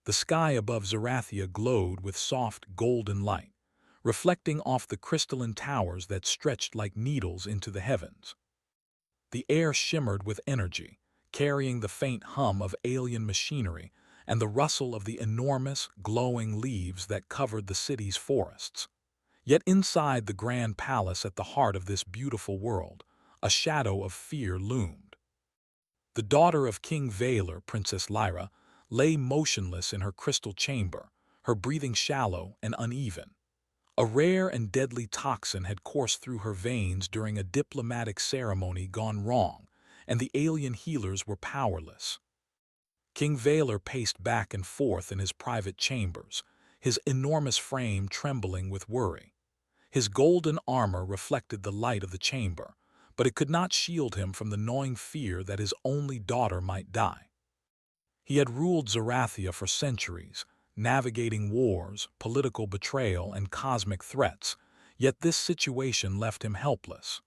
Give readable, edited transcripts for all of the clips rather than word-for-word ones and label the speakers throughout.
Speaker 1: The sky above Zerathia glowed with soft golden light, reflecting off the crystalline towers that stretched like needles into the heavens. The air shimmered with energy, carrying the faint hum of alien machinery and the rustle of the enormous, glowing leaves that covered the city's forests. Yet inside the grand palace at the heart of this beautiful world, a shadow of fear loomed. The daughter of King Valor, Princess Lyra, lay motionless in her crystal chamber, her breathing shallow and uneven. A rare and deadly toxin had coursed through her veins during a diplomatic ceremony gone wrong, and the alien healers were powerless. King Valor paced back and forth in his private chambers, his enormous frame trembling with worry. His golden armor reflected the light of the chamber, but it could not shield him from the gnawing fear that his only daughter might die. He had ruled Zerathia for centuries, navigating wars, political betrayal, and cosmic threats, yet this situation left him helpless.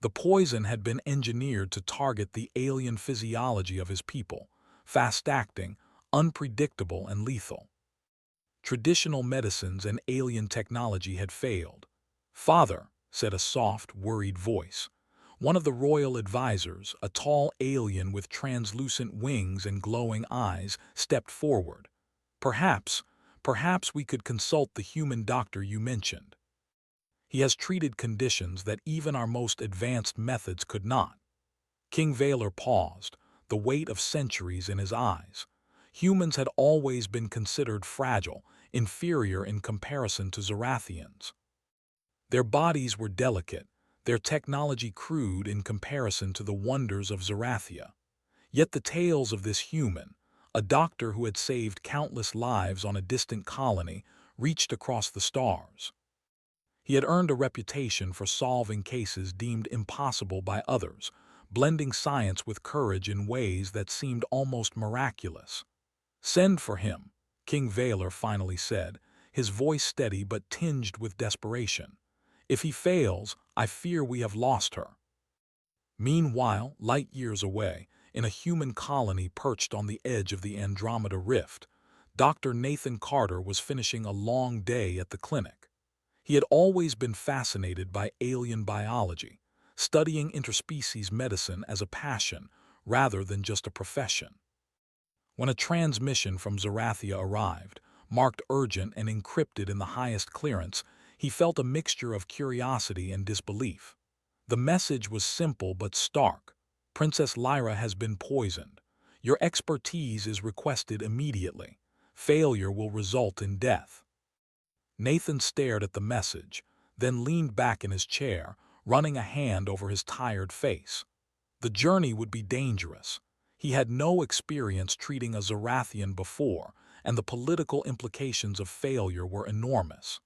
Speaker 1: The poison had been engineered to target the alien physiology of his people, fast-acting, unpredictable, and lethal. Traditional medicines and alien technology had failed. "Father," said a soft, worried voice. One of the royal advisors, a tall alien with translucent wings and glowing eyes, stepped forward. Perhaps we could consult the human doctor you mentioned. He has treated conditions that even our most advanced methods could not." King Valor paused, the weight of centuries in his eyes. Humans had always been considered fragile, inferior in comparison to Zerathians. Their bodies were delicate, their technology crude in comparison to the wonders of Zerathia. Yet the tales of this human, a doctor who had saved countless lives on a distant colony, reached across the stars. He had earned a reputation for solving cases deemed impossible by others, blending science with courage in ways that seemed almost miraculous. "Send for him," King Valor finally said, his voice steady but tinged with desperation. "If he fails, I fear we have lost her." Meanwhile, light years away, in a human colony perched on the edge of the Andromeda Rift, Dr. Nathan Carter was finishing a long day at the clinic. He had always been fascinated by alien biology, studying interspecies medicine as a passion rather than just a profession. When a transmission from Zerathia arrived, marked urgent and encrypted in the highest clearance, he felt a mixture of curiosity and disbelief. The message was simple but stark. "Princess Lyra has been poisoned. Your expertise is requested immediately. Failure will result in death." Nathan stared at the message, then leaned back in his chair, running a hand over his tired face. The journey would be dangerous. He had no experience treating a Zerathian before, and the political implications of failure were enormous.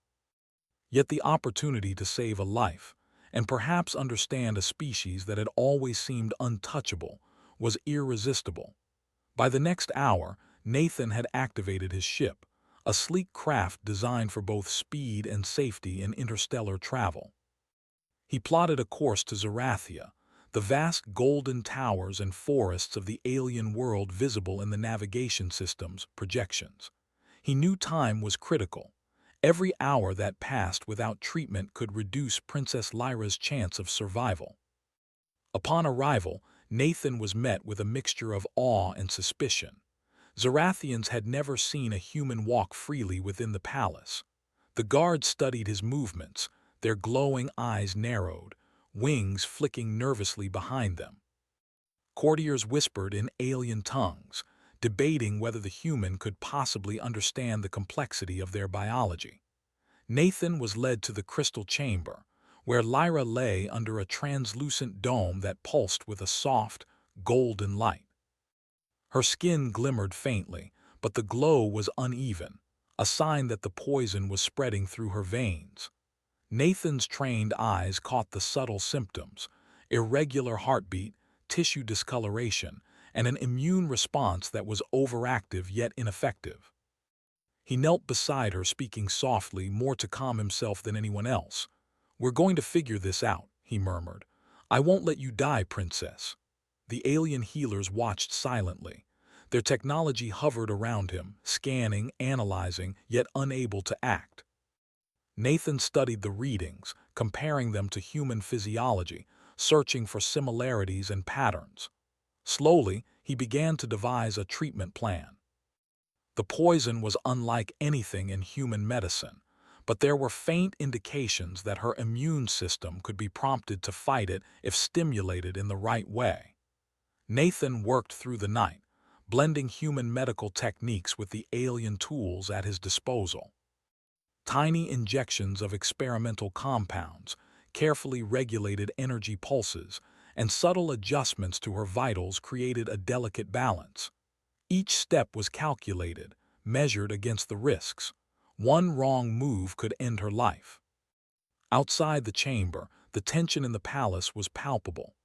Speaker 1: Yet the opportunity to save a life, and perhaps understand a species that had always seemed untouchable, was irresistible. By the next hour, Nathan had activated his ship, a sleek craft designed for both speed and safety in interstellar travel. He plotted a course to Zerathia, the vast golden towers and forests of the alien world visible in the navigation system's projections. He knew time was critical. Every hour that passed without treatment could reduce Princess Lyra's chance of survival. Upon arrival, Nathan was met with a mixture of awe and suspicion. Zerathians had never seen a human walk freely within the palace. The guards studied his movements, their glowing eyes narrowed, wings flicking nervously behind them. Courtiers whispered in alien tongues, debating whether the human could possibly understand the complexity of their biology. Nathan was led to the crystal chamber, where Lyra lay under a translucent dome that pulsed with a soft, golden light. Her skin glimmered faintly, but the glow was uneven, a sign that the poison was spreading through her veins. Nathan's trained eyes caught the subtle symptoms: irregular heartbeat, tissue discoloration, and an immune response that was overactive yet ineffective. He knelt beside her, speaking softly, more to calm himself than anyone else. "We're going to figure this out," he murmured. "I won't let you die, Princess." The alien healers watched silently, Their technology hovered around him, scanning, analyzing, yet unable to act. Nathan studied the readings, comparing them to human physiology, searching for similarities and patterns. Slowly, he began to devise a treatment plan. The poison was unlike anything in human medicine, but there were faint indications that her immune system could be prompted to fight it if stimulated in the right way. Nathan worked through the night, blending human medical techniques with the alien tools at his disposal. Tiny injections of experimental compounds, carefully regulated energy pulses, and subtle adjustments to her vitals created a delicate balance. Each step was calculated, measured against the risks. One wrong move could end her life. Outside the chamber, the tension in the palace was palpable.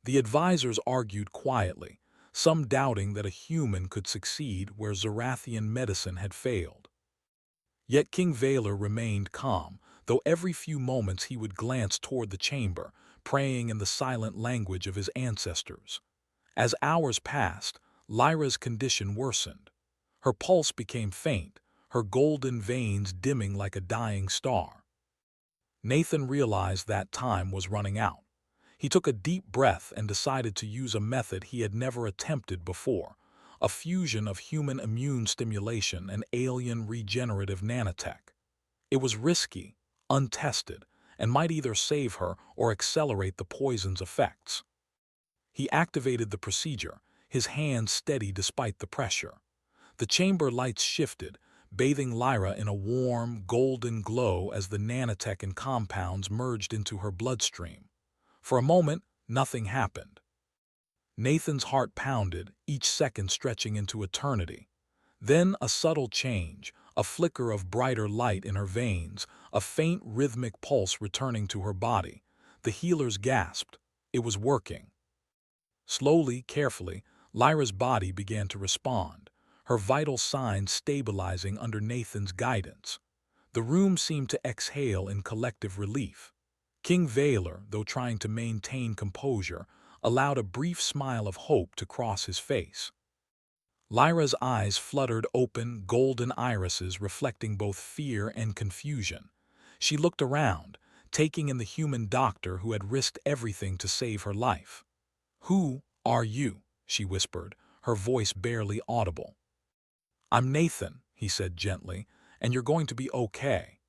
Speaker 1: The advisors argued quietly, some doubting that a human could succeed where Zarathian medicine had failed. Yet King Valor remained calm, though every few moments he would glance toward the chamber, praying in the silent language of his ancestors. As hours passed, Lyra's condition worsened. Her pulse became faint, her golden veins dimming like a dying star. Nathan realized that time was running out. He took a deep breath and decided to use a method he had never attempted before, a fusion of human immune stimulation and alien regenerative nanotech. It was risky, untested, and might either save her or accelerate the poison's effects. He activated the procedure, his hands steady despite the pressure. The chamber lights shifted, bathing Lyra in a warm, golden glow as the nanotech and compounds merged into her bloodstream. For a moment, nothing happened. Nathan's heart pounded, each second stretching into eternity. Then a subtle change, a flicker of brighter light in her veins, a faint rhythmic pulse returning to her body. The healers gasped. It was working. Slowly, carefully, Lyra's body began to respond, her vital signs stabilizing under Nathan's guidance. The room seemed to exhale in collective relief. King Valor, though trying to maintain composure, allowed a brief smile of hope to cross his face. Lyra's eyes fluttered open, golden irises reflecting both fear and confusion. She looked around, taking in the human doctor who had risked everything to save her life. "Who are you?" she whispered, her voice barely audible. "I'm Nathan," he said gently, "and you're going to be okay."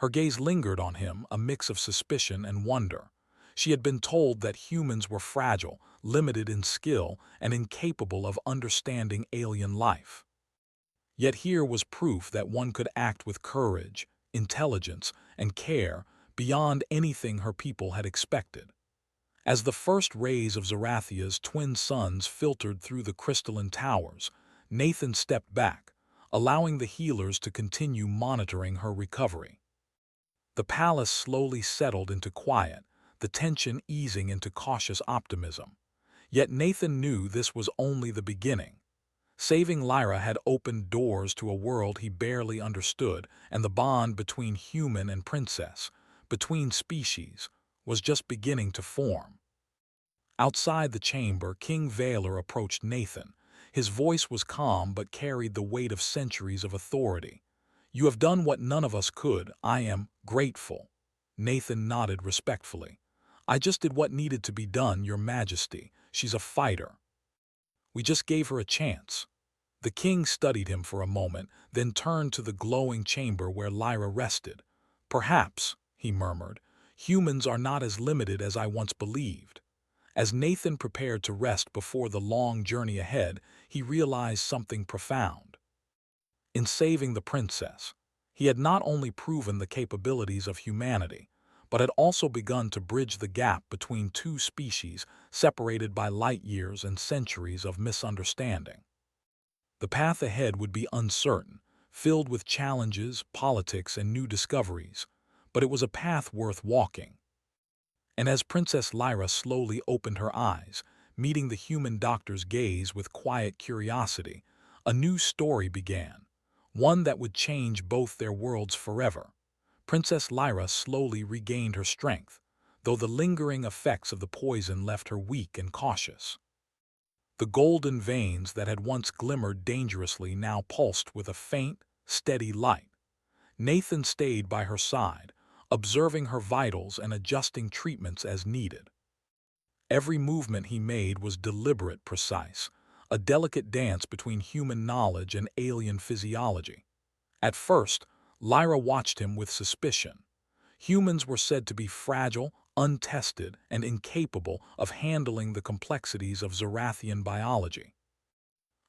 Speaker 1: Her gaze lingered on him, a mix of suspicion and wonder. She had been told that humans were fragile, limited in skill, and incapable of understanding alien life. Yet here was proof that one could act with courage, intelligence, and care beyond anything her people had expected. As the first rays of Zarathia's twin suns filtered through the crystalline towers, Nathan stepped back, allowing the healers to continue monitoring her recovery. The palace slowly settled into quiet, the tension easing into cautious optimism. Yet Nathan knew this was only the beginning. Saving Lyra had opened doors to a world he barely understood, and the bond between human and princess, between species, was just beginning to form. Outside the chamber, King Valor approached Nathan. His voice was calm but carried the weight of centuries of authority. "You have done what none of us could. I am grateful." Nathan nodded respectfully. "I just did what needed to be done, Your Majesty. She's a fighter. We just gave her a chance." The king studied him for a moment, then turned to the glowing chamber where Lyra rested. "Perhaps," he murmured, "humans are not as limited as I once believed." As Nathan prepared to rest before the long journey ahead, he realized something profound. In saving the princess, he had not only proven the capabilities of humanity, but had also begun to bridge the gap between two species separated by light years and centuries of misunderstanding. The path ahead would be uncertain, filled with challenges, politics, and new discoveries, but it was a path worth walking. And as Princess Lyra slowly opened her eyes, meeting the human doctor's gaze with quiet curiosity, a new story began, one that would change both their worlds forever. Princess Lyra slowly regained her strength, though the lingering effects of the poison left her weak and cautious. The golden veins that had once glimmered dangerously now pulsed with a faint, steady light. Nathan stayed by her side, observing her vitals and adjusting treatments as needed. Every movement he made was deliberate, precise, a delicate dance between human knowledge and alien physiology. At first, Lyra watched him with suspicion. Humans were said to be fragile, untested, and incapable of handling the complexities of Zorathian biology.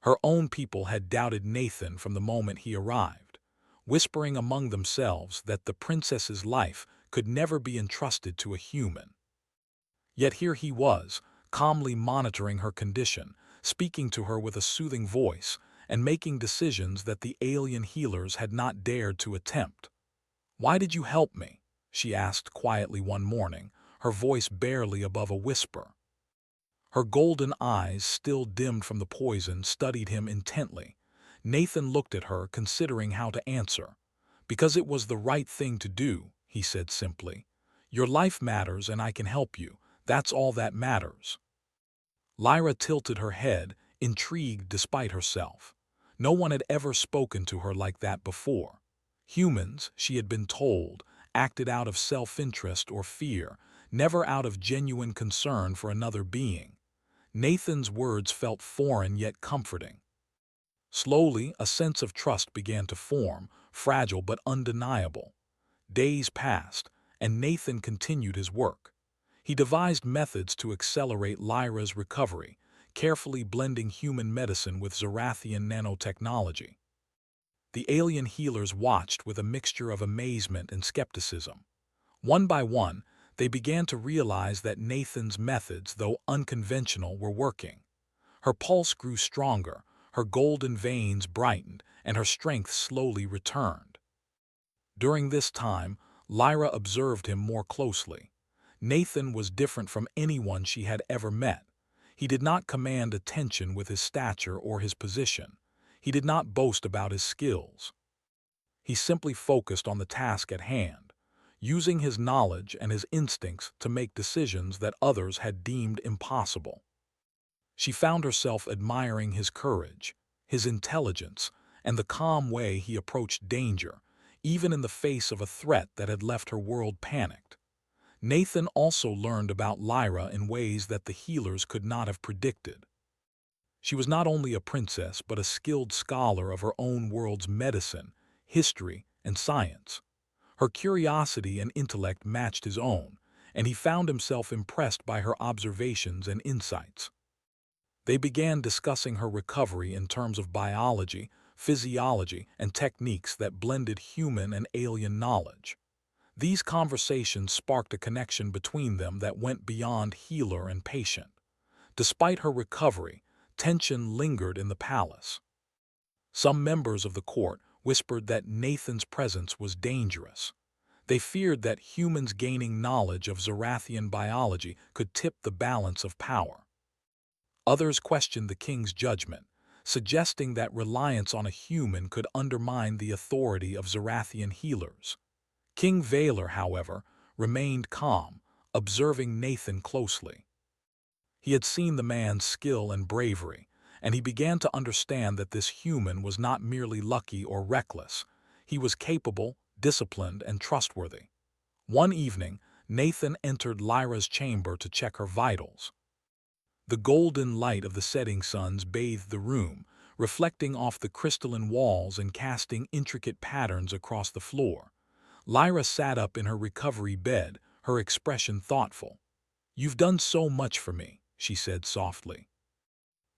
Speaker 1: Her own people had doubted Nathan from the moment he arrived, whispering among themselves that the princess's life could never be entrusted to a human. Yet here he was, calmly monitoring her condition, speaking to her with a soothing voice, and making decisions that the alien healers had not dared to attempt. "Why did you help me?" she asked quietly one morning, her voice barely above a whisper. Her golden eyes, still dimmed from the poison, studied him intently. Nathan looked at her, considering how to answer. "Because it was the right thing to do," he said simply. "Your life matters and I can help you. That's all that matters." Lyra tilted her head, intrigued despite herself. No one had ever spoken to her like that before. Humans, she had been told, acted out of self-interest or fear, never out of genuine concern for another being. Nathan's words felt foreign yet comforting. Slowly, a sense of trust began to form, fragile but undeniable. Days passed, and Nathan continued his work. He devised methods to accelerate Lyra's recovery, carefully blending human medicine with Zorathian nanotechnology. The alien healers watched with a mixture of amazement and skepticism. One by one, they began to realize that Nathan's methods, though unconventional, were working. Her pulse grew stronger, her golden veins brightened, and her strength slowly returned. During this time, Lyra observed him more closely. Nathan was different from anyone she had ever met. He did not command attention with his stature or his position. He did not boast about his skills. He simply focused on the task at hand, using his knowledge and his instincts to make decisions that others had deemed impossible. She found herself admiring his courage, his intelligence, and the calm way he approached danger, even in the face of a threat that had left her world panicked. Nathan also learned about Lyra in ways that the healers could not have predicted. She was not only a princess but a skilled scholar of her own world's medicine, history, and science. Her curiosity and intellect matched his own, and he found himself impressed by her observations and insights. They began discussing her recovery in terms of biology, physiology, and techniques that blended human and alien knowledge. These conversations sparked a connection between them that went beyond healer and patient. Despite her recovery, tension lingered in the palace. Some members of the court whispered that Nathan's presence was dangerous. They feared that humans gaining knowledge of Zorathian biology could tip the balance of power. Others questioned the king's judgment, suggesting that reliance on a human could undermine the authority of Zorathian healers. King Valor, however, remained calm, observing Nathan closely. He had seen the man's skill and bravery, and he began to understand that this human was not merely lucky or reckless. He was capable, disciplined, and trustworthy. One evening, Nathan entered Lyra's chamber to check her vitals. The golden light of the setting suns bathed the room, reflecting off the crystalline walls and casting intricate patterns across the floor. Lyra sat up in her recovery bed, her expression thoughtful. "You've done so much for me," she said softly.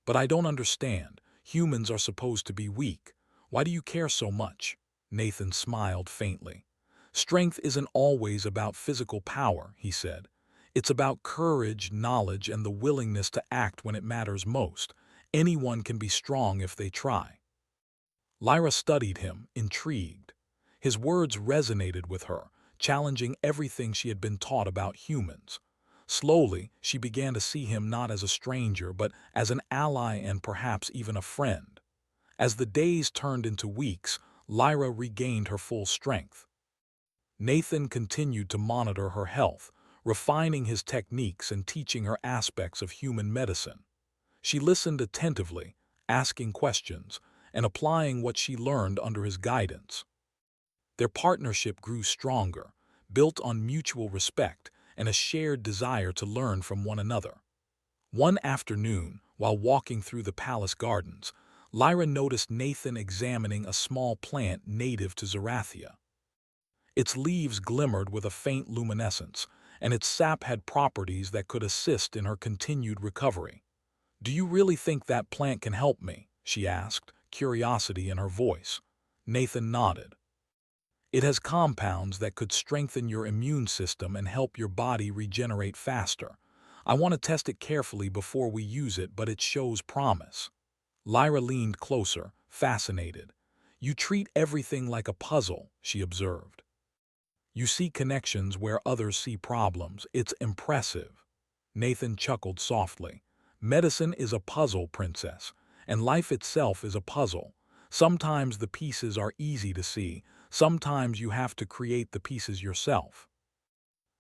Speaker 1: "But I don't understand. Humans are supposed to be weak. Why do you care so much?" Nathan smiled faintly. "Strength isn't always about physical power," he said. "It's about courage, knowledge, and the willingness to act when it matters most. Anyone can be strong if they try." Lyra studied him, intrigued. His words resonated with her, challenging everything she had been taught about humans. Slowly, she began to see him not as a stranger but as an ally and perhaps even a friend. As the days turned into weeks, Lyra regained her full strength. Nathan continued to monitor her health, refining his techniques and teaching her aspects of human medicine. She listened attentively, asking questions, and applying what she learned under his guidance. Their partnership grew stronger, built on mutual respect and a shared desire to learn from one another. One afternoon, while walking through the palace gardens, Lyra noticed Nathan examining a small plant native to Zerathia. Its leaves glimmered with a faint luminescence, and its sap had properties that could assist in her continued recovery. "Do you really think that plant can help me?" she asked, curiosity in her voice. Nathan nodded. "It has compounds that could strengthen your immune system and help your body regenerate faster. I want to test it carefully before we use it, but it shows promise." Lyra leaned closer, fascinated. "You treat everything like a puzzle," she observed. "You see connections where others see problems. It's impressive." Nathan chuckled softly. "Medicine is a puzzle, princess, and life itself is a puzzle. Sometimes the pieces are easy to see, sometimes you have to create the pieces yourself."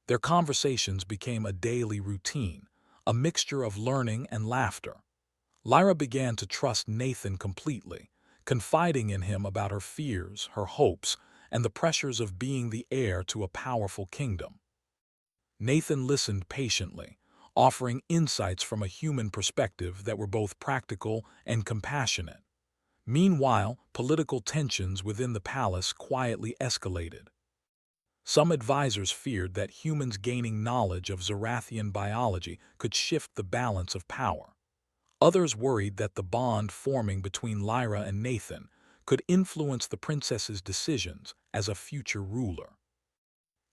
Speaker 1: Their conversations became a daily routine, a mixture of learning and laughter. Lyra began to trust Nathan completely, confiding in him about her fears, her hopes, and the pressures of being the heir to a powerful kingdom. Nathan listened patiently, offering insights from a human perspective that were both practical and compassionate. Meanwhile, political tensions within the palace quietly escalated. Some advisors feared that humans gaining knowledge of Zerathian biology could shift the balance of power. Others worried that the bond forming between Lyra and Nathan could influence the princess's decisions as a future ruler.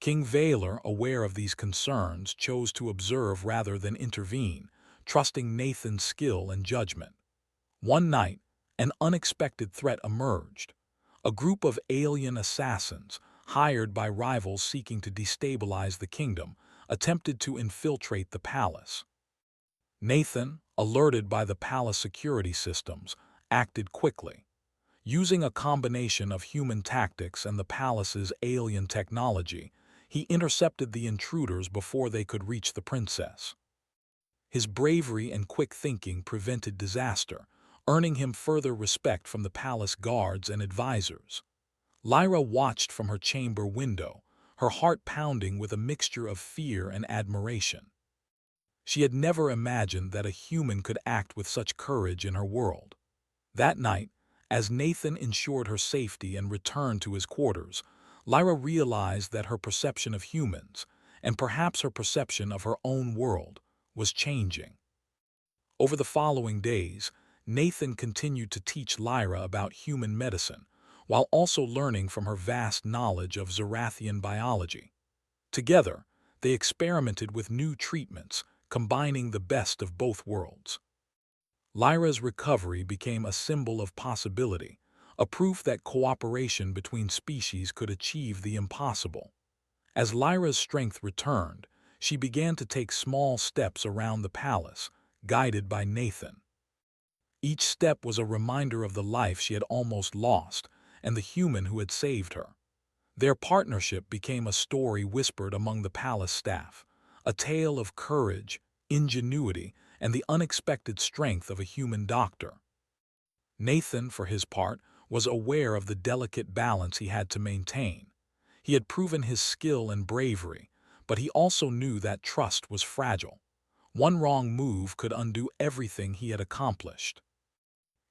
Speaker 1: King Valor, aware of these concerns, chose to observe rather than intervene, trusting Nathan's skill and judgment. One night, an unexpected threat emerged. A group of alien assassins, hired by rivals seeking to destabilize the kingdom, attempted to infiltrate the palace. Nathan, alerted by the palace security systems, acted quickly. Using a combination of human tactics and the palace's alien technology, he intercepted the intruders before they could reach the princess. His bravery and quick thinking prevented disaster, earning him further respect from the palace guards and advisors. Lyra watched from her chamber window, her heart pounding with a mixture of fear and admiration. She had never imagined that a human could act with such courage in her world. That night, as Nathan ensured her safety and returned to his quarters, Lyra realized that her perception of humans, and perhaps her perception of her own world, was changing. Over the following days, Nathan continued to teach Lyra about human medicine, while also learning from her vast knowledge of Zerathian biology. Together, they experimented with new treatments, combining the best of both worlds. Lyra's recovery became a symbol of possibility, a proof that cooperation between species could achieve the impossible. As Lyra's strength returned, she began to take small steps around the palace, guided by Nathan. Each step was a reminder of the life she had almost lost and the human who had saved her. Their partnership became a story whispered among the palace staff, a tale of courage, ingenuity, and the unexpected strength of a human doctor. Nathan, for his part, was aware of the delicate balance he had to maintain. He had proven his skill and bravery, but he also knew that trust was fragile. One wrong move could undo everything he had accomplished.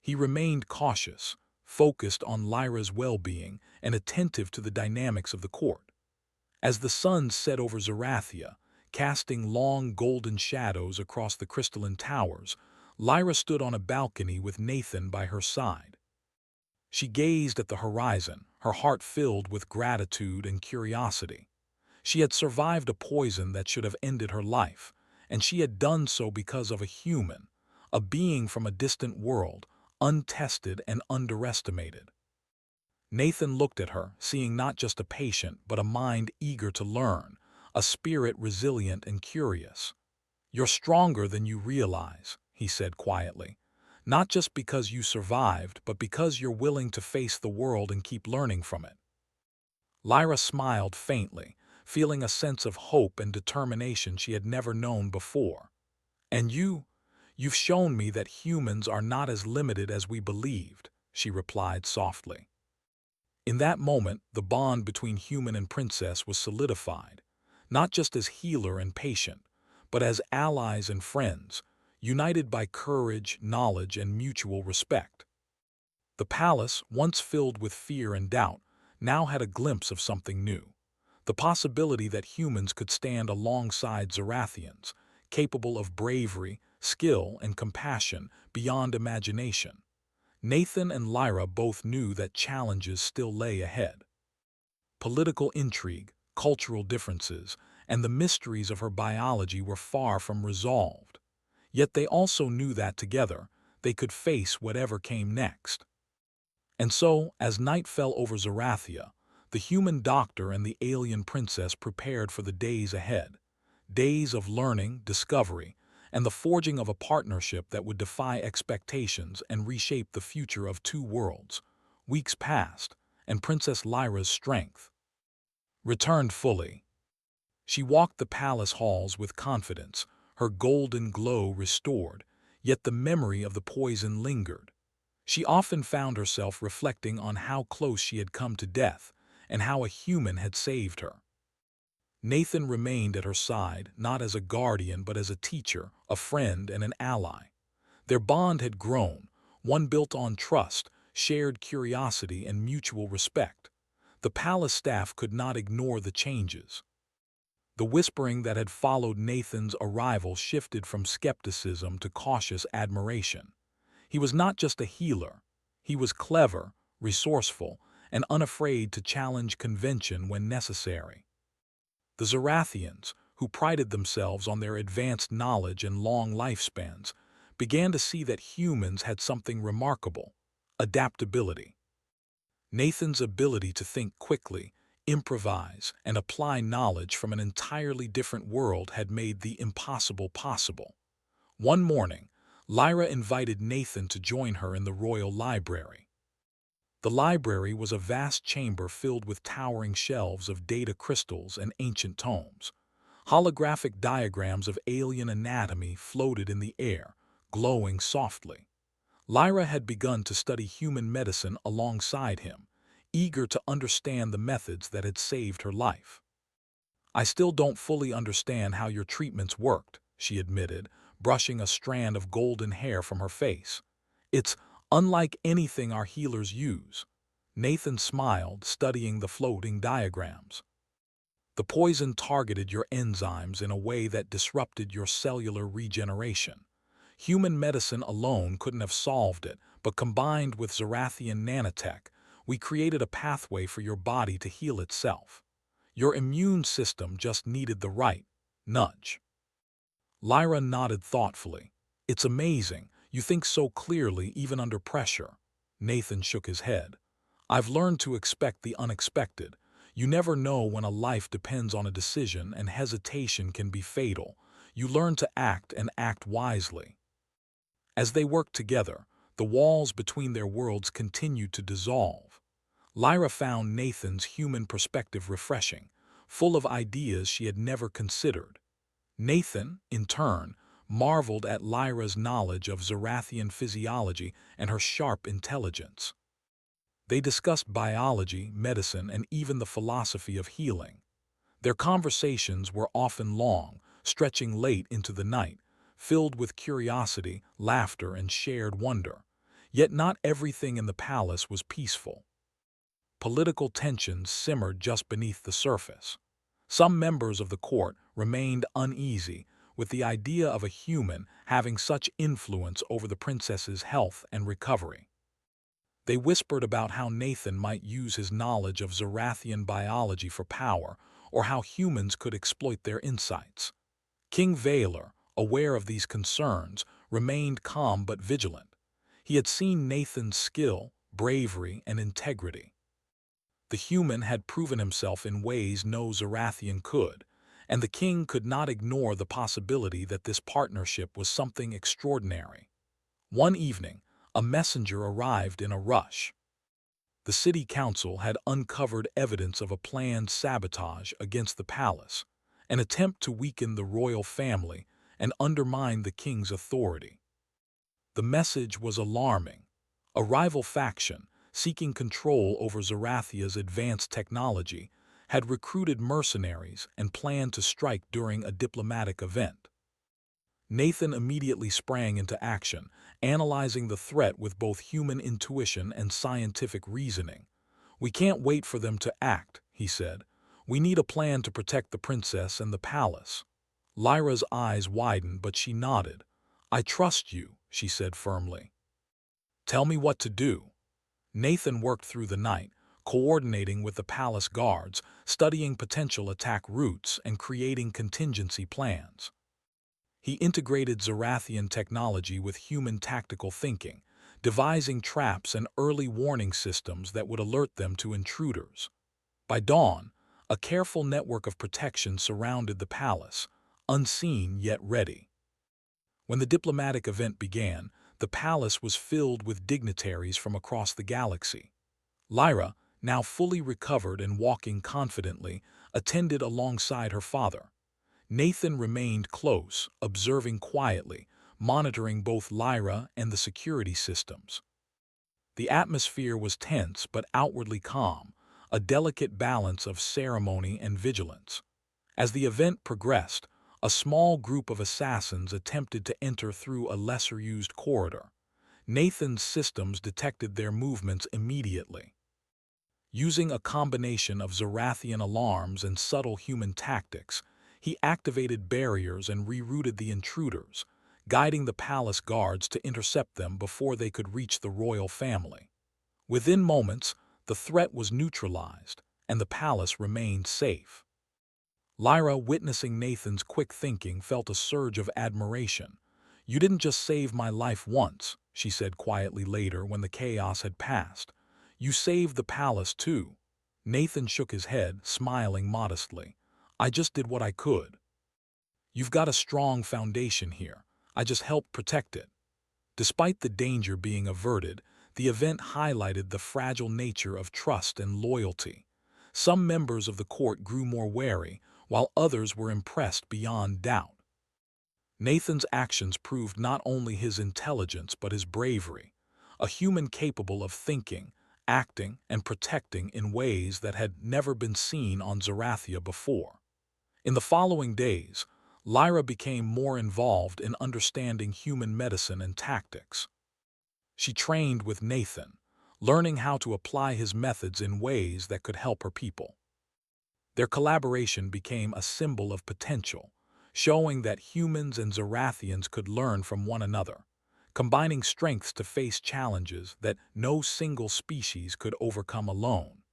Speaker 1: He remained cautious, focused on Lyra's well-being and attentive to the dynamics of the court. As the sun set over Zerathia, casting long golden shadows across the crystalline towers, Lyra stood on a balcony with Nathan by her side. She gazed at the horizon, her heart filled with gratitude and curiosity. She had survived a poison that should have ended her life, and she had done so because of a human, a being from a distant world, untested and underestimated. Nathan looked at her, seeing not just a patient, but a mind eager to learn, a spirit resilient and curious. "You're stronger than you realize," he said quietly. "Not just because you survived, but because you're willing to face the world and keep learning from it." Lyra smiled faintly, feeling a sense of hope and determination she had never known before. "And you? "You've shown me that humans are not as limited as we believed," she replied softly. In that moment, the bond between human and princess was solidified, not just as healer and patient, but as allies and friends, united by courage, knowledge, and mutual respect. The palace, once filled with fear and doubt, now had a glimpse of something new. The possibility that humans could stand alongside Zarathians, capable of bravery, skill, and compassion beyond imagination. Nathan and Lyra both knew that challenges still lay ahead. Political intrigue, cultural differences, and the mysteries of her biology were far from resolved. Yet they also knew that together, they could face whatever came next. And so, as night fell over Zarathia, the human doctor and the alien princess prepared for the days ahead. Days of learning, discovery, and the forging of a partnership that would defy expectations and reshape the future of two worlds. Weeks passed, and Princess Lyra's strength returned fully. She walked the palace halls with confidence, her golden glow restored, yet the memory of the poison lingered. She often found herself reflecting on how close she had come to death and how a human had saved her. Nathan remained at her side, not as a guardian but as a teacher, a friend, and an ally. Their bond had grown, one built on trust, shared curiosity, and mutual respect. The palace staff could not ignore the changes. The whispering that had followed Nathan's arrival shifted from skepticism to cautious admiration. He was not just a healer. He was clever, resourceful, and unafraid to challenge convention when necessary. The Zarathians, who prided themselves on their advanced knowledge and long lifespans, began to see that humans had something remarkable: adaptability. Nathan's ability to think quickly, improvise, and apply knowledge from an entirely different world had made the impossible possible. One morning, Lyra invited Nathan to join her in the royal library. The library was a vast chamber filled with towering shelves of data crystals and ancient tomes. Holographic diagrams of alien anatomy floated in the air, glowing softly. Lyra had begun to study human medicine alongside him, eager to understand the methods that had saved her life. "I still don't fully understand how your treatments worked," she admitted, brushing a strand of golden hair from her face. "It's unlike anything our healers use." Nathan smiled, studying the floating diagrams. "The poison targeted your enzymes in a way that disrupted your cellular regeneration. Human medicine alone couldn't have solved it, but combined with Zarathian nanotech, we created a pathway for your body to heal itself. Your immune system just needed the right nudge." Lyra nodded thoughtfully. "It's amazing. You think so clearly even under pressure." Nathan shook his head. "I've learned to expect the unexpected. You never know when a life depends on a decision, and hesitation can be fatal. You learn to act and act wisely." As they worked together, the walls between their worlds continued to dissolve. Lyra found Nathan's human perspective refreshing, full of ideas she had never considered. Nathan, in turn, marveled at Lyra's knowledge of Zarathian physiology and her sharp intelligence. They discussed biology, medicine, and even the philosophy of healing. Their conversations were often long, stretching late into the night, filled with curiosity, laughter, and shared wonder. Yet not everything in the palace was peaceful. Political tensions simmered just beneath the surface. Some members of the court remained uneasy with the idea of a human having such influence over the princess's health and recovery. They whispered about how Nathan might use his knowledge of Zarathian biology for power, or how humans could exploit their insights. King Valor, aware of these concerns, remained calm but vigilant. He had seen Nathan's skill, bravery, and integrity. The human had proven himself in ways no Zarathian could, and the king could not ignore the possibility that this partnership was something extraordinary. One evening, a messenger arrived in a rush. The city council had uncovered evidence of a planned sabotage against the palace, an attempt to weaken the royal family and undermine the king's authority. The message was alarming. A rival faction, seeking control over Zarathia's advanced technology, had recruited mercenaries and planned to strike during a diplomatic event. Nathan immediately sprang into action, analyzing the threat with both human intuition and scientific reasoning. "We can't wait for them to act," he said. "We need a plan to protect the princess and the palace." Lyra's eyes widened, but she nodded. "I trust you," she said firmly. "Tell me what to do." Nathan worked through the night, coordinating with the palace guards, studying potential attack routes, and creating contingency plans. He integrated Zarathian technology with human tactical thinking, devising traps and early warning systems that would alert them to intruders. By dawn, a careful network of protection surrounded the palace, unseen yet ready. When the diplomatic event began, the palace was filled with dignitaries from across the galaxy. Lyra, now fully recovered and walking confidently, attended alongside her father. Nathan remained close, observing quietly, monitoring both Lyra and the security systems. The atmosphere was tense but outwardly calm, a delicate balance of ceremony and vigilance. As the event progressed, a small group of assassins attempted to enter through a lesser-used corridor. Nathan's systems detected their movements immediately. Using a combination of Zarathian alarms and subtle human tactics, he activated barriers and rerouted the intruders, guiding the palace guards to intercept them before they could reach the royal family. Within moments, the threat was neutralized, and the palace remained safe. Lyra, witnessing Nathan's quick thinking, felt a surge of admiration. "You didn't just save my life once," she said quietly later when the chaos had passed. "You saved the palace too." Nathan shook his head, smiling modestly. "I just did what I could." "You've got a strong foundation here. I just helped protect it." Despite the danger being averted, the event highlighted the fragile nature of trust and loyalty. Some members of the court grew more wary, while others were impressed beyond doubt. Nathan's actions proved not only his intelligence but his bravery, a human capable of thinking, acting, and protecting in ways that had never been seen on Zarathia before. In the following days, Lyra became more involved in understanding human medicine and tactics. She trained with Nathan, learning how to apply his methods in ways that could help her people. Their collaboration became a symbol of potential, showing that humans and Zarathians could learn from one another, combining strengths to face challenges that no single species could overcome alone.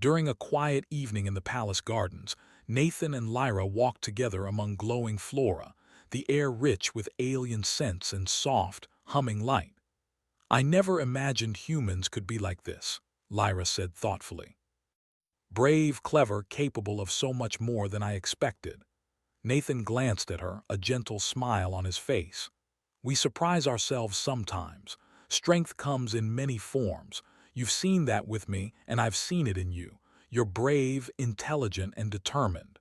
Speaker 1: During a quiet evening in the palace gardens, Nathan and Lyra walked together among glowing flora, the air rich with alien scents and soft, humming light. "I never imagined humans could be like this," Lyra said thoughtfully. "Brave, clever, capable of so much more than I expected." Nathan glanced at her, a gentle smile on his face. "We surprise ourselves sometimes. Strength comes in many forms. You've seen that with me, and I've seen it in you. You're brave, intelligent, and determined.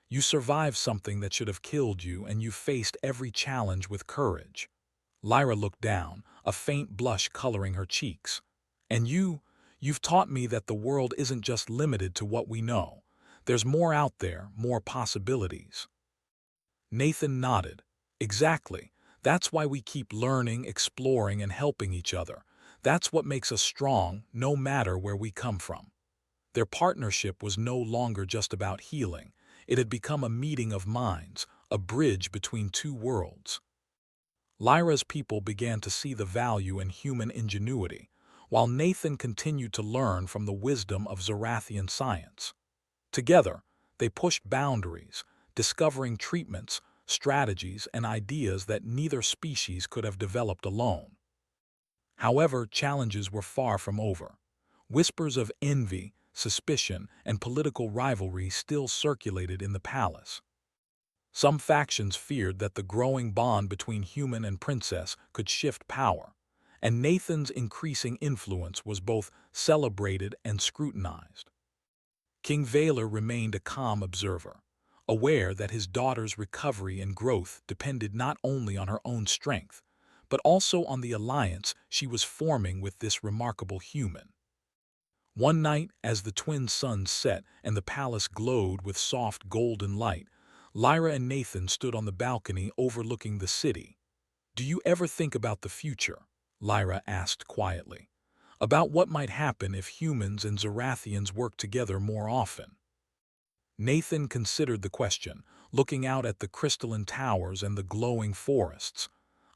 Speaker 1: You survived something that should have killed you, and you faced every challenge with courage." Lyra looked down, a faint blush coloring her cheeks. "And you've taught me that the world isn't just limited to what we know. There's more out there, more possibilities." Nathan nodded. "Exactly. That's why we keep learning, exploring, and helping each other. That's what makes us strong, no matter where we come from." Their partnership was no longer just about healing. It had become a meeting of minds, a bridge between two worlds. Lyra's people began to see the value in human ingenuity, while Nathan continued to learn from the wisdom of Zarathian science. Together, they pushed boundaries, discovering treatments, strategies, and ideas that neither species could have developed alone. However, challenges were far from over. Whispers of envy, suspicion, and political rivalry still circulated in the palace. Some factions feared that the growing bond between human and princess could shift power, and Nathan's increasing influence was both celebrated and scrutinized. King Valor remained a calm observer, aware that his daughter's recovery and growth depended not only on her own strength, but also on the alliance she was forming with this remarkable human. One night, as the twin suns set and the palace glowed with soft golden light, Lyra and Nathan stood on the balcony overlooking the city. "Do you ever think about the future?" Lyra asked quietly. "About what might happen if humans and Zorathians worked together more often?" Nathan considered the question, looking out at the crystalline towers and the glowing forests.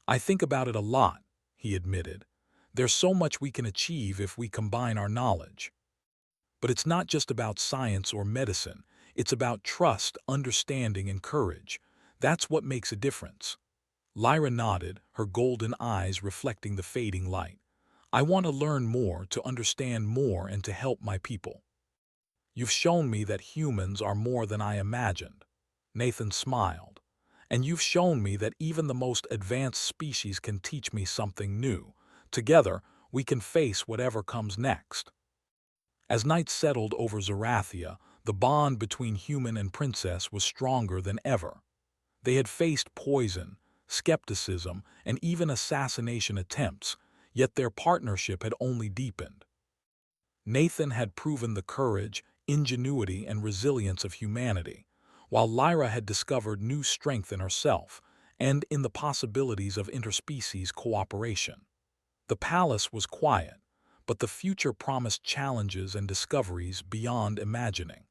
Speaker 1: "I think about it a lot," he admitted. "There's so much we can achieve if we combine our knowledge. But it's not just about science or medicine. It's about trust, understanding, and courage. That's what makes a difference." Lyra nodded, her golden eyes reflecting the fading light. "I want to learn more, to understand more, and to help my people." "You've shown me that humans are more than I imagined." Nathan smiled. "And you've shown me that even the most advanced species can teach me something new. Together, we can face whatever comes next." As night settled over Zorathia, the bond between human and princess was stronger than ever. They had faced poison, skepticism, and even assassination attempts, yet their partnership had only deepened. Nathan had proven the courage, ingenuity, and resilience of humanity, while Lyra had discovered new strength in herself and in the possibilities of interspecies cooperation. The palace was quiet, but the future promised challenges and discoveries beyond imagining.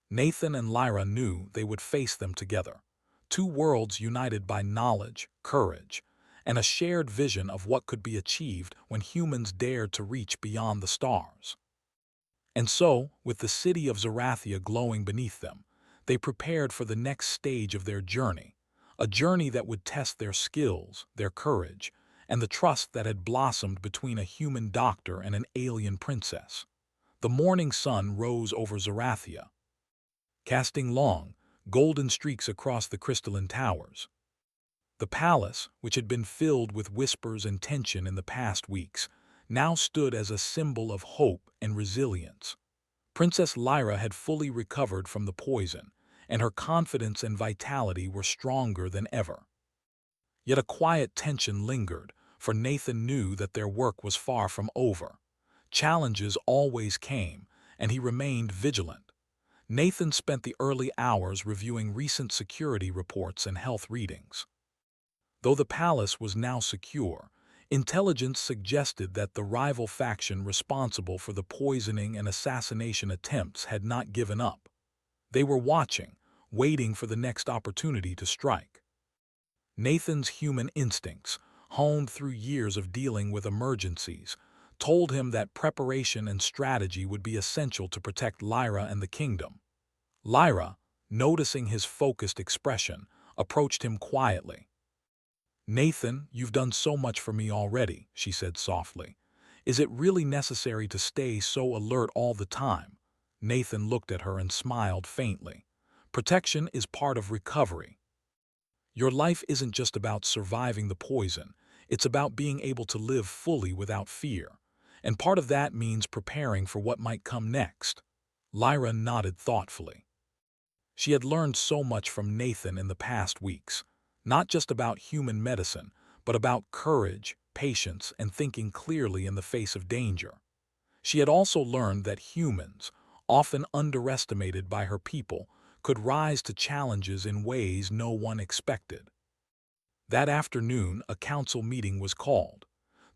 Speaker 1: Nathan and Lyra knew they would face them together, two worlds united by knowledge, courage, and a shared vision of what could be achieved when humans dared to reach beyond the stars. And so, with the city of Zorathia glowing beneath them, they prepared for the next stage of their journey, a journey that would test their skills, their courage, and the trust that had blossomed between a human doctor and an alien princess. The morning sun rose over Zorathia, casting long, golden streaks across the crystalline towers. The palace, which had been filled with whispers and tension in the past weeks, now stood as a symbol of hope and resilience. Princess Lyra had fully recovered from the poison, and her confidence and vitality were stronger than ever. Yet a quiet tension lingered, for Nathan knew that their work was far from over. Challenges always came, and he remained vigilant. Nathan spent the early hours reviewing recent security reports and health readings. Though the palace was now secure, intelligence suggested that the rival faction responsible for the poisoning and assassination attempts had not given up. They were watching, waiting for the next opportunity to strike. Nathan's human instincts, honed through years of dealing with emergencies, told him that preparation and strategy would be essential to protect Lyra and the kingdom. Lyra, noticing his focused expression, approached him quietly. "Nathan, you've done so much for me already," she said softly. "Is it really necessary to stay so alert all the time?" Nathan looked at her and smiled faintly. "Protection is part of recovery. Your life isn't just about surviving the poison, it's about being able to live fully without fear. And part of that means preparing for what might come next." Lyra nodded thoughtfully. She had learned so much from Nathan in the past weeks, not just about human medicine, but about courage, patience, and thinking clearly in the face of danger. She had also learned that humans, often underestimated by her people, could rise to challenges in ways no one expected. That afternoon, a council meeting was called.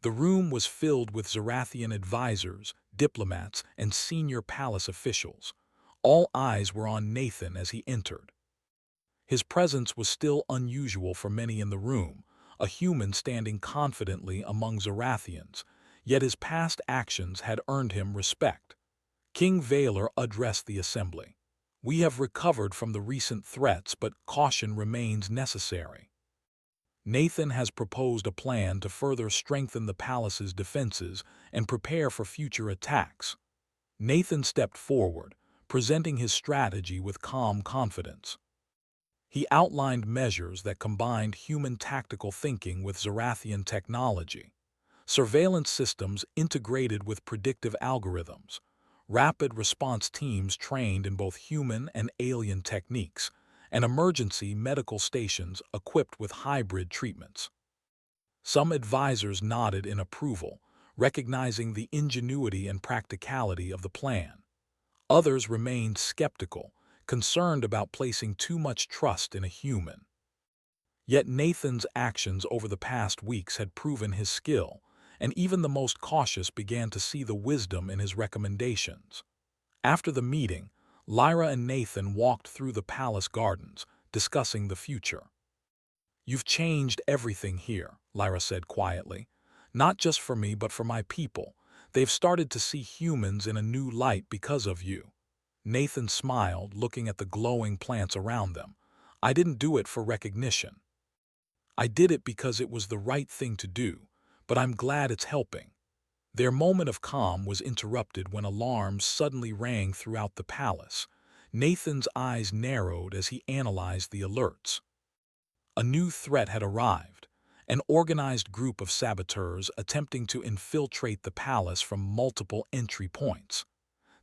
Speaker 1: The room was filled with Zorathian advisors, diplomats, and senior palace officials. All eyes were on Nathan as he entered. His presence was still unusual for many in the room, a human standing confidently among Zorathians, yet his past actions had earned him respect. King Valor addressed the assembly. "We have recovered from the recent threats, but caution remains necessary. Nathan has proposed a plan to further strengthen the palace's defenses and prepare for future attacks." Nathan stepped forward, presenting his strategy with calm confidence. He outlined measures that combined human tactical thinking with Zorathian technology, surveillance systems integrated with predictive algorithms, rapid response teams trained in both human and alien techniques, and emergency medical stations equipped with hybrid treatments. Some advisors nodded in approval, recognizing the ingenuity and practicality of the plan. Others remained skeptical, concerned about placing too much trust in a human. Yet Nathan's actions over the past weeks had proven his skill, and even the most cautious began to see the wisdom in his recommendations. After the meeting, Lyra and Nathan walked through the palace gardens, discussing the future. "You've changed everything here," Lyra said quietly. "Not just for me, but for my people. They've started to see humans in a new light because of you." Nathan smiled, looking at the glowing plants around them. "I didn't do it for recognition. I did it because it was the right thing to do, but I'm glad it's helping." Their moment of calm was interrupted when alarms suddenly rang throughout the palace. Nathan's eyes narrowed as he analyzed the alerts. A new threat had arrived, an organized group of saboteurs attempting to infiltrate the palace from multiple entry points.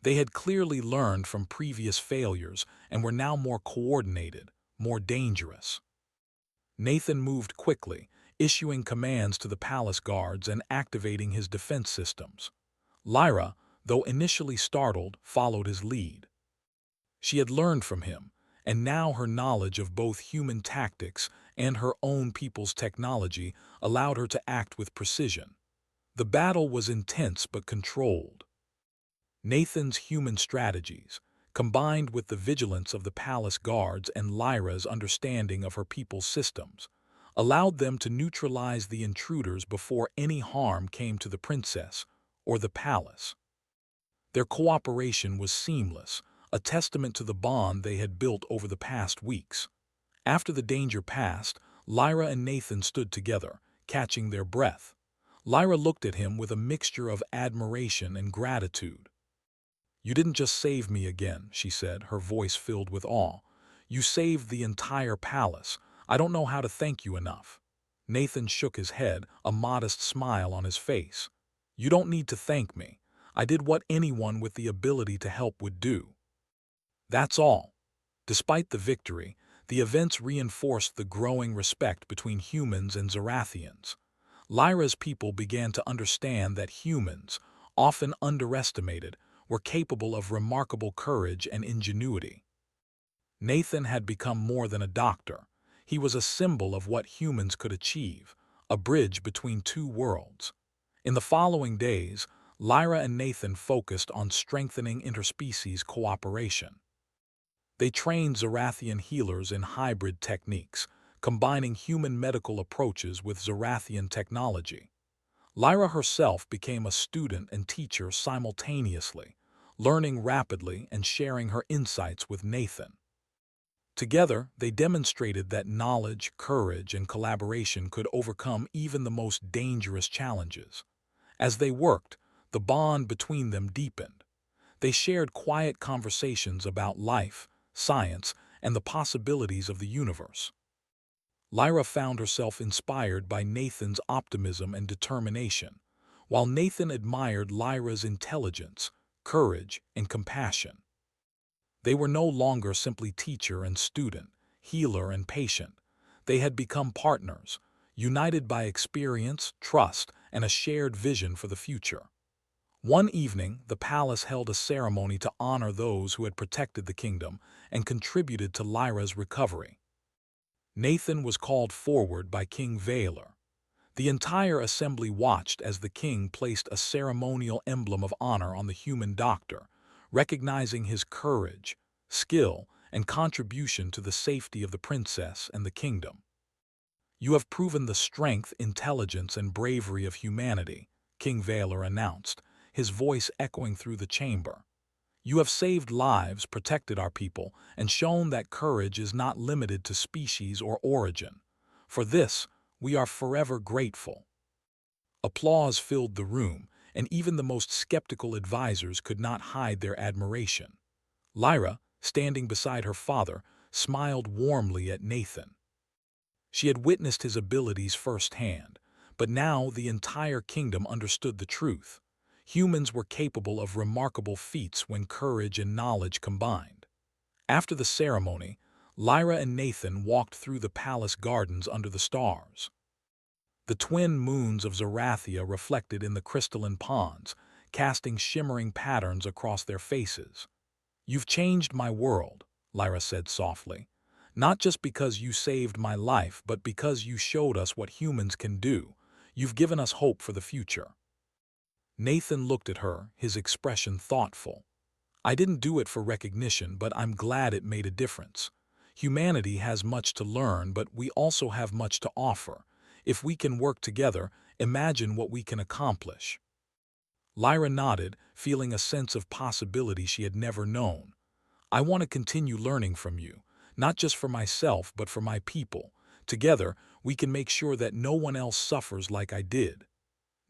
Speaker 1: They had clearly learned from previous failures and were now more coordinated, more dangerous. Nathan moved quickly, issuing commands to the palace guards and activating his defense systems. Lyra, though initially startled, followed his lead. She had learned from him, and now her knowledge of both human tactics and her own people's technology allowed her to act with precision. The battle was intense but controlled. Nathan's human strategies, combined with the vigilance of the palace guards and Lyra's understanding of her people's systems, allowed them to neutralize the intruders before any harm came to the princess or the palace. Their cooperation was seamless, a testament to the bond they had built over the past weeks. After the danger passed, Lyra and Nathan stood together, catching their breath. Lyra looked at him with a mixture of admiration and gratitude. "You didn't just save me again," she said, her voice filled with awe. "You saved the entire palace. I don't know how to thank you enough." Nathan shook his head, a modest smile on his face. "You don't need to thank me. I did what anyone with the ability to help would do. That's all." Despite the victory, the events reinforced the growing respect between humans and Zarathians. Lyra's people began to understand that humans, often underestimated, were capable of remarkable courage and ingenuity. Nathan had become more than a doctor. He was a symbol of what humans could achieve, a bridge between two worlds. In the following days, Lyra and Nathan focused on strengthening interspecies cooperation. They trained Zarathian healers in hybrid techniques, combining human medical approaches with Zarathian technology. Lyra herself became a student and teacher simultaneously, learning rapidly and sharing her insights with Nathan. Together, they demonstrated that knowledge, courage, and collaboration could overcome even the most dangerous challenges. As they worked, the bond between them deepened. They shared quiet conversations about life, science, and the possibilities of the universe. Lyra found herself inspired by Nathan's optimism and determination, while Nathan admired Lyra's intelligence, courage, and compassion. They were no longer simply teacher and student, healer and patient. They had become partners, united by experience, trust, and a shared vision for the future. One evening, the palace held a ceremony to honor those who had protected the kingdom and contributed to Lyra's recovery. Nathan was called forward by King Valor. The entire assembly watched as the king placed a ceremonial emblem of honor on the human doctor, recognizing his courage, skill, and contribution to the safety of the princess and the kingdom. "You have proven the strength, intelligence, and bravery of humanity," King Valor announced, his voice echoing through the chamber. "You have saved lives, protected our people, and shown that courage is not limited to species or origin. For this, we are forever grateful." Applause filled the room, and even the most skeptical advisors could not hide their admiration. Lyra, standing beside her father, smiled warmly at Nathan. She had witnessed his abilities firsthand, but now the entire kingdom understood the truth. Humans were capable of remarkable feats when courage and knowledge combined. After the ceremony, Lyra and Nathan walked through the palace gardens under the stars. The twin moons of Zerathia reflected in the crystalline ponds, casting shimmering patterns across their faces. "You've changed my world," Lyra said softly. "Not just because you saved my life, but because you showed us what humans can do. You've given us hope for the future." Nathan looked at her, his expression thoughtful. "I didn't do it for recognition, but I'm glad it made a difference. Humanity has much to learn, but we also have much to offer. If we can work together, imagine what we can accomplish." Lyra nodded, feeling a sense of possibility she had never known. "I want to continue learning from you, not just for myself, but for my people. Together, we can make sure that no one else suffers like I did."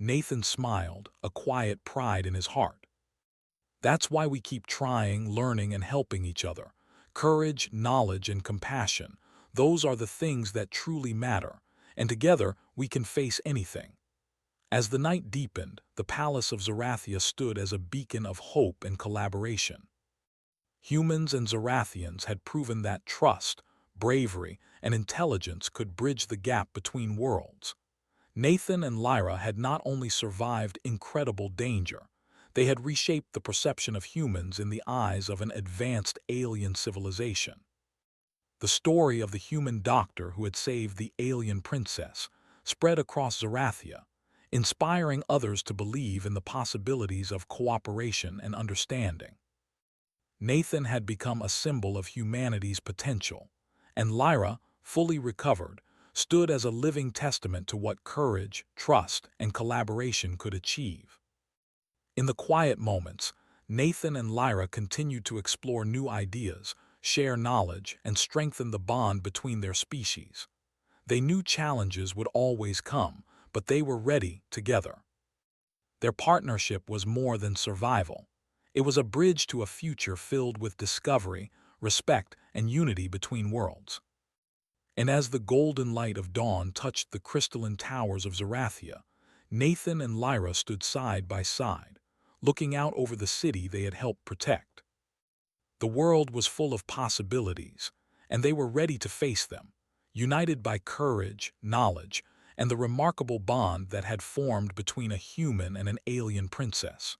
Speaker 1: Nathan smiled, a quiet pride in his heart. "That's why we keep trying, learning, and helping each other. Courage, knowledge, and compassion, those are the things that truly matter, and together we can face anything." As the night deepened, the palace of Zerathia stood as a beacon of hope and collaboration. Humans and Zerathians had proven that trust, bravery, and intelligence could bridge the gap between worlds. Nathan and Lyra had not only survived incredible danger, they had reshaped the perception of humans in the eyes of an advanced alien civilization. The story of the human doctor who had saved the alien princess spread across Zerathia, inspiring others to believe in the possibilities of cooperation and understanding. Nathan had become a symbol of humanity's potential, and Lyra, fully recovered, stood as a living testament to what courage, trust, and collaboration could achieve. In the quiet moments, Nathan and Lyra continued to explore new ideas, share knowledge, and strengthen the bond between their species. They knew challenges would always come, but they were ready together. Their partnership was more than survival. It was a bridge to a future filled with discovery, respect, and unity between worlds. And as the golden light of dawn touched the crystalline towers of Zerathia, Nathan and Lyra stood side by side, looking out over the city they had helped protect. The world was full of possibilities, and they were ready to face them, united by courage, knowledge, and the remarkable bond that had formed between a human and an alien princess.